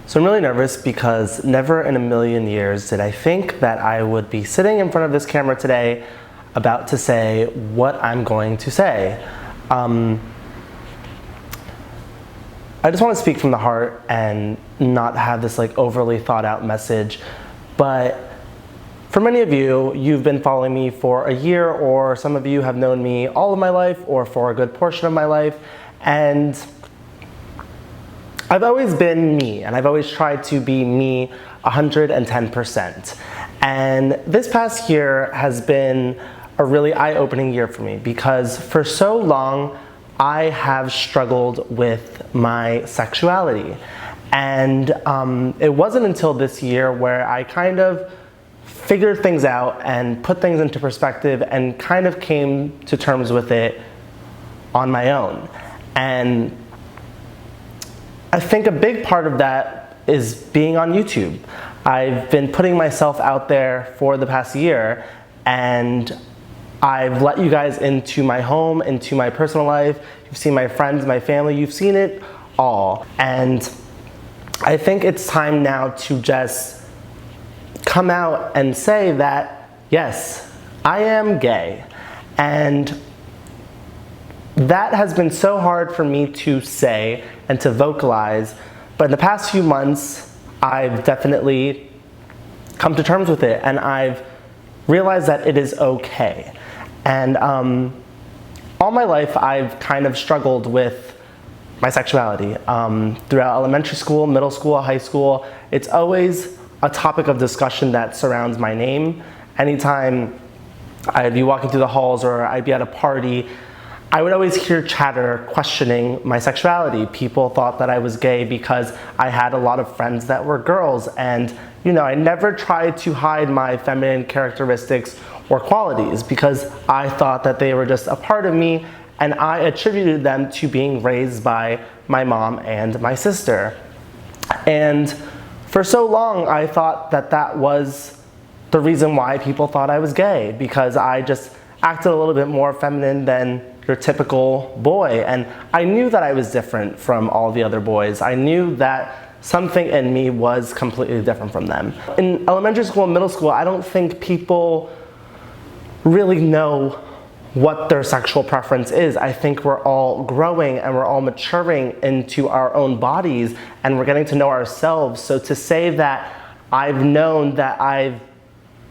So I'm really nervous because never in a million years did I think that I would be sitting in front of this camera today about to say what I'm going to say. I just want to speak from the heart and not have this overly thought out message, but for many of you, you've been following me for a year, or some of you have known me all of my life or for a good portion of my life, and I've always been me, and I've always tried to be me 110%. And this past year has been a really eye-opening year for me because for so long I have struggled with my sexuality. And it wasn't until this year where I kind of figured things out and put things into perspective and kind of came to terms with it on my own. And I think a big part of that is being on YouTube. I've been putting myself out there for the past year, and I've let you guys into my home, into my personal life. You've seen my friends, my family, you've seen it all. And I think it's time now to just come out and say that, yes, I am gay. And that has been so hard for me to say and to vocalize, but in the past few months, I've definitely come to terms with it, and I've realized that it is okay. And all my life, I've kind of struggled with my sexuality. Throughout elementary school, middle school, high school, it's always a topic of discussion that surrounds my name. Anytime I'd be walking through the halls or I'd be at a party, I would always hear chatter questioning my sexuality. People thought that I was gay because I had a lot of friends that were girls, and I never tried to hide my feminine characteristics or qualities because I thought that they were just a part of me, and I attributed them to being raised by my mom and my sister. And for so long, I thought that that was the reason why people thought I was gay, because I just acted a little bit more feminine than your typical boy. And I knew that I was different from all the other boys. I knew that something in me was completely different from them. In elementary school and middle school, I don't think people really know what their sexual preference is. I think we're all growing and we're all maturing into our own bodies, and we're getting to know ourselves. So to say that I've known that I've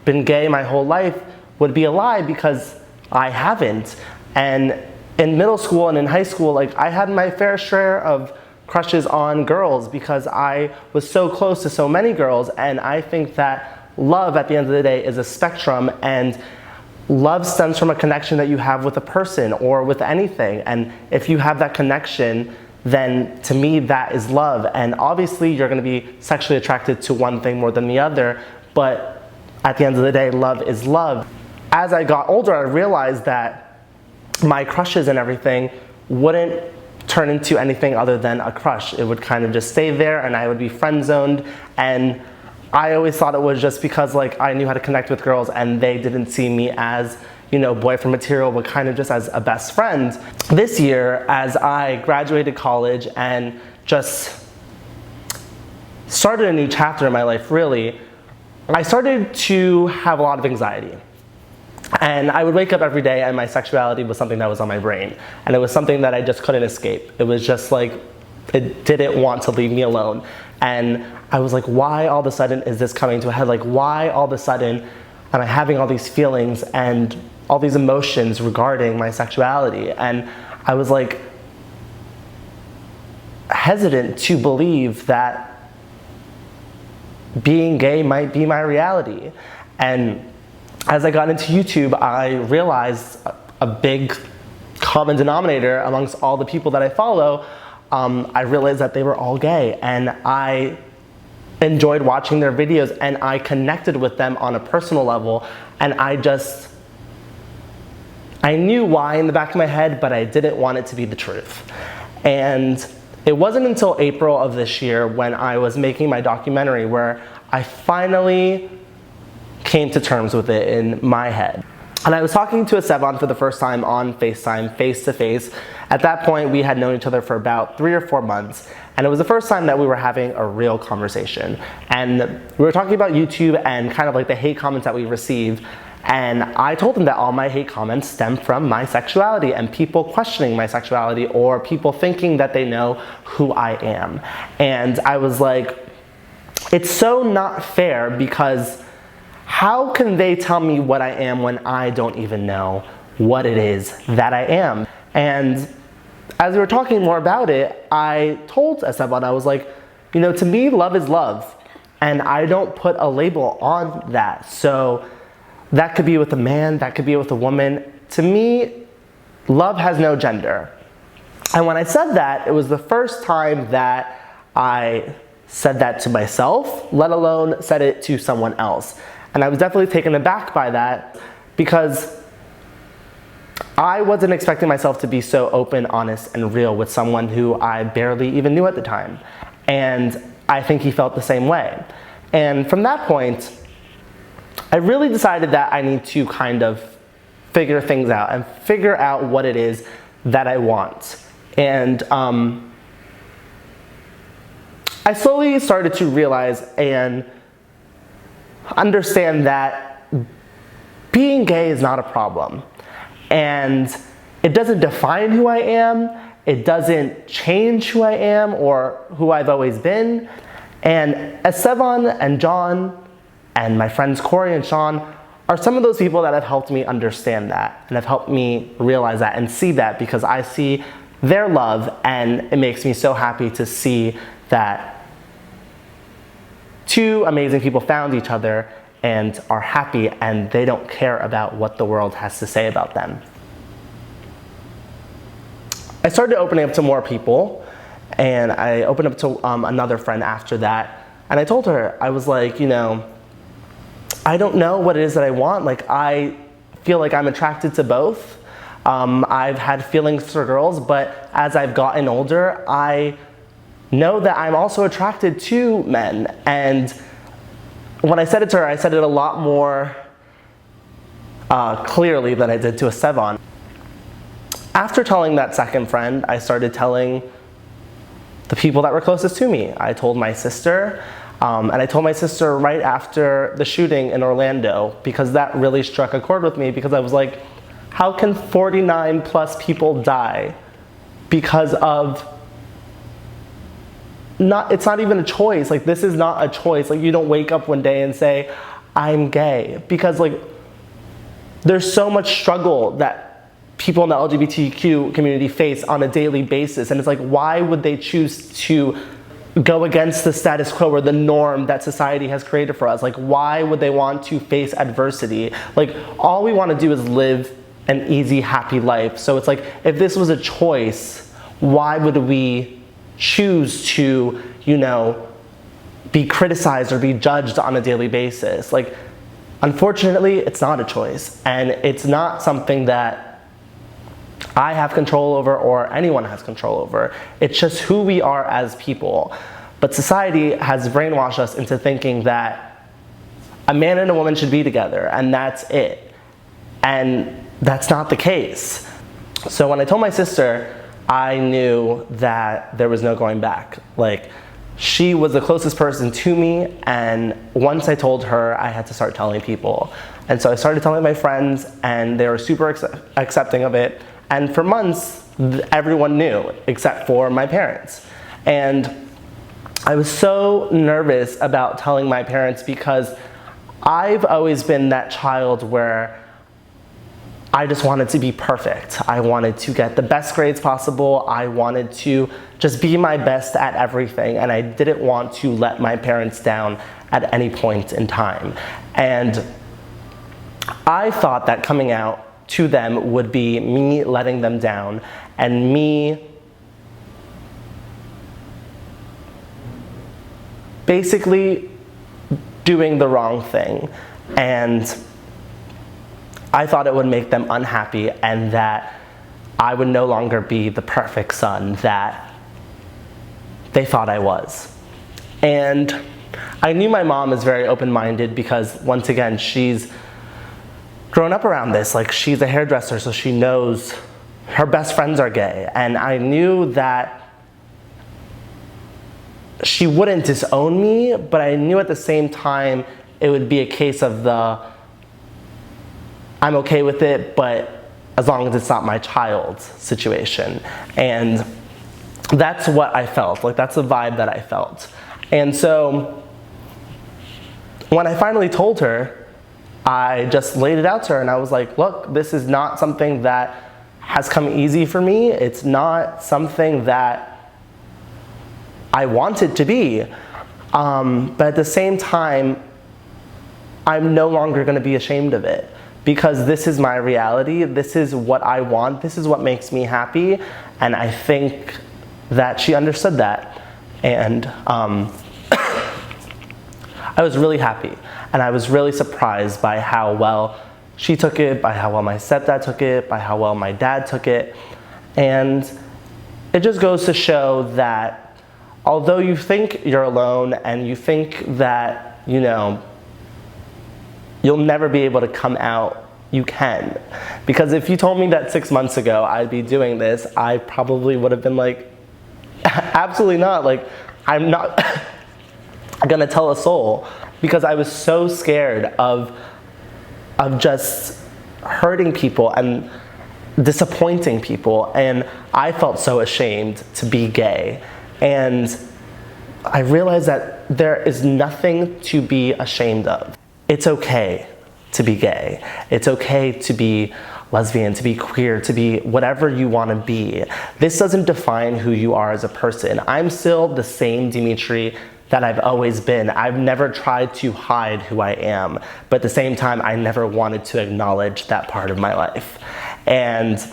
been gay my whole life would be a lie, because I haven't. And in middle school and in high school, I had my fair share of crushes on girls because I was so close to so many girls. And I think that love at the end of the day is a spectrum, and love stems from a connection that you have with a person or with anything. And if you have that connection, then to me that is love. And obviously you're going to be sexually attracted to one thing more than the other, but at the end of the day, love is love. As I got older, I realized that my crushes and everything wouldn't turn into anything other than a crush. It would kind of just stay there, and I would be friend zoned. And I always thought it was just because I knew how to connect with girls, and they didn't see me as boyfriend material, but kind of just as a best friend. This year, as I graduated college and just started a new chapter in my life, really, I started to have a lot of anxiety. And I would wake up every day and my sexuality was something that was on my brain. And it was something that I just couldn't escape. It was just it didn't want to leave me alone. And I was like, why all of a sudden is this coming to a head? Why all of a sudden am I having all these feelings and all these emotions regarding my sexuality? And I was hesitant to believe that being gay might be my reality. And as I got into YouTube, I realized a big common denominator amongst all the people that I follow. I realized that they were all gay, and I enjoyed watching their videos, and I connected with them on a personal level, and I knew why in the back of my head, but I didn't want it to be the truth. And it wasn't until April of this year when I was making my documentary where I finally came to terms with it in my head. And I was talking to a Sevon for the first time on FaceTime, face to face. At that point, we had known each other for about 3 or 4 months. And it was the first time that we were having a real conversation. And we were talking about YouTube and kind of like the hate comments that we received. And I told him that all my hate comments stem from my sexuality and people questioning my sexuality or people thinking that they know who I am. And I was like, it's so not fair, because how can they tell me what I am when I don't even know what it is that I am? And as we were talking more about it, I told Esteban, I was like, you know, to me, love is love. And I don't put a label on that. So that could be with a man, that could be with a woman. To me, love has no gender. And when I said that, it was the first time that I said that to myself, let alone said it to someone else. And I was definitely taken aback by that, because I wasn't expecting myself to be so open, honest, and real with someone who I barely even knew at the time. And I think he felt the same way. And from that point, I really decided that I need to kind of figure things out and figure out what it is that I want. And I slowly started to realize and understand that being gay is not a problem. And it doesn't define who I am, it doesn't change who I am or who I've always been. And Esteban and John and my friends Corey and Sean are some of those people that have helped me understand that and have helped me realize that and see that, because I see their love, and it makes me so happy to see that two amazing people found each other and are happy, and they don't care about what the world has to say about them. I started opening up to more people, and I opened up to another friend after that, and I told her, I was like, you know, I don't know what it is that I want. Like, I feel like I'm attracted to both. I've had feelings for girls, but as I've gotten older, I know that I'm also attracted to men. And when I said it to her, I said it a lot more clearly than I did to Esteban. After telling that second friend, I started telling the people that were closest to me. I told my sister, and I told my sister right after the shooting in Orlando, because that really struck a chord with me, because I was like, how can 49 plus people die because of it's not even a choice. Like, this is not a choice. Like, you don't wake up one day and say, I'm gay. Because, like, there's so much struggle that people in the LGBTQ community face on a daily basis. And it's like, why would they choose to go against the status quo or the norm that society has created for us? Like, why would they want to face adversity? Like, all we want to do is live an easy, happy life. So it's like, if this was a choice, why would we choose to, you know, be criticized or be judged on a daily basis? Like, unfortunately, it's not a choice, and it's not something that I have control over or anyone has control over. It's just who we are as people. But society has brainwashed us into thinking that a man and a woman should be together, and that's it. And that's not the case. So when I told my sister, I knew that there was no going back. Like, she was the closest person to me, and once I told her, I had to start telling people. And so I started telling my friends, and they were super accepting of it. And for months, everyone knew, except for my parents. And I was so nervous about telling my parents, because I've always been that child where I just wanted to be perfect. I wanted to get the best grades possible. I wanted to just be my best at everything, and I didn't want to let my parents down at any point in time. And I thought that coming out to them would be me letting them down and me basically doing the wrong thing. And I thought it would make them unhappy, and that I would no longer be the perfect son that they thought I was. And I knew my mom is very open-minded, because once again, she's grown up around this. Like, she's a hairdresser, so she knows her best friends are gay. And I knew that she wouldn't disown me, but I knew at the same time it would be a case of I'm okay with it, but as long as it's not my child's situation. And that's what I felt, like that's the vibe that I felt. And so when I finally told her, I just laid it out to her and I was like, look, this is not something that has come easy for me. It's not something that I want it to be. But at the same time, I'm no longer gonna be ashamed of it because this is my reality. This is what I want. This is what makes me happy. And I think that she understood that. And I was really happy. And I was really surprised by how well she took it, by how well my stepdad took it, by how well my dad took it. And it just goes to show that although you think you're alone and you think that, you know, you'll never be able to come out, you can. Because if you told me that 6 months ago I'd be doing this, I probably would have been like, absolutely not. Like, I'm not gonna tell a soul, because I was so scared of just hurting people and disappointing people, and I felt so ashamed to be gay. And I realized that there is nothing to be ashamed of. It's okay to be gay. It's okay to be lesbian, to be queer, to be whatever you want to be. This doesn't define who you are as a person. I'm still the same Dimitri that I've always been. I've never tried to hide who I am, but at the same time, I never wanted to acknowledge that part of my life. And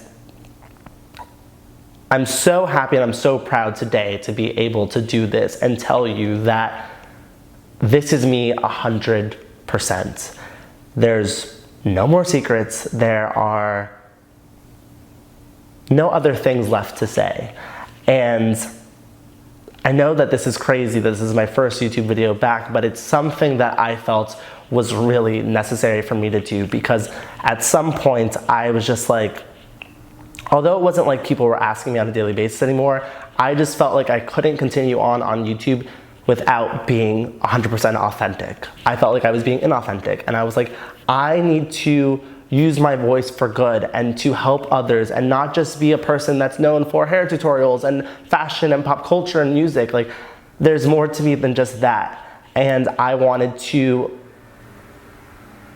I'm so happy and I'm so proud today to be able to do this and tell you that this is me 100%. There's no more secrets. There are no other things left to say. And I know that this is crazy, this is my first YouTube video back, but it's something that I felt was really necessary for me to do, because at some point I was just like, although it wasn't like people were asking me on a daily basis anymore, I just felt like I couldn't continue on YouTube without being 100% authentic. I felt like I was being inauthentic, and I was like, I need to use my voice for good and to help others, and not just be a person that's known for hair tutorials and fashion and pop culture and music. Like, there's more to me than just that. And I wanted to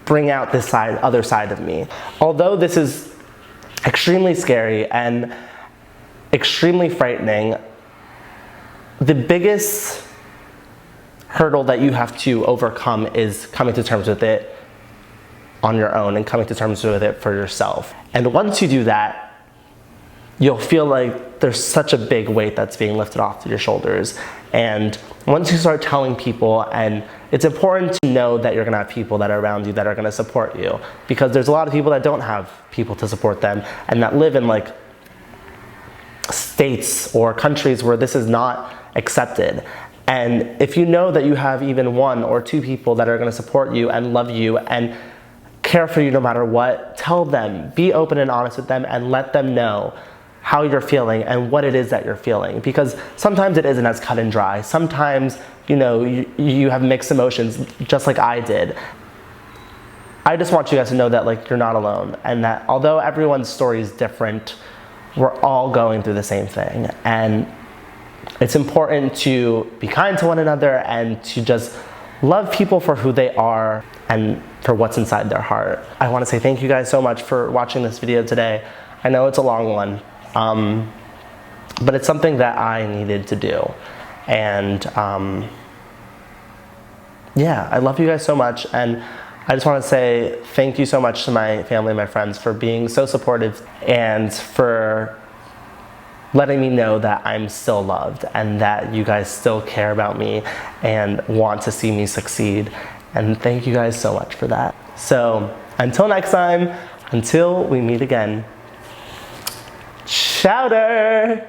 bring out this other side of me. Although this is extremely scary and extremely frightening, the biggest hurdle that you have to overcome is coming to terms with it on your own and coming to terms with it for yourself. And once you do that, you'll feel like there's such a big weight that's being lifted off your shoulders. And once you start telling people, and it's important to know that you're gonna have people that are around you that are gonna support you, because there's a lot of people that don't have people to support them and that live in like states or countries where this is not accepted. And if you know that you have even 1 or 2 people that are gonna support you and love you and care for you no matter what, tell them, be open and honest with them, and let them know how you're feeling and what it is that you're feeling. Because sometimes it isn't as cut and dry. Sometimes, you know, you have mixed emotions, just like I did. I just want you guys to know that, like, you're not alone, and that although everyone's story is different, we're all going through the same thing. And it's important to be kind to one another and to just love people for who they are and for what's inside their heart. I want to say thank you guys so much for watching this video today. I know it's a long one, but it's something that I needed to do. And yeah, I love you guys so much. And I just want to say thank you so much to my family and my friends for being so supportive and for letting me know that I'm still loved and that you guys still care about me and want to see me succeed. And thank you guys so much for that. So until next time, until we meet again, chowder!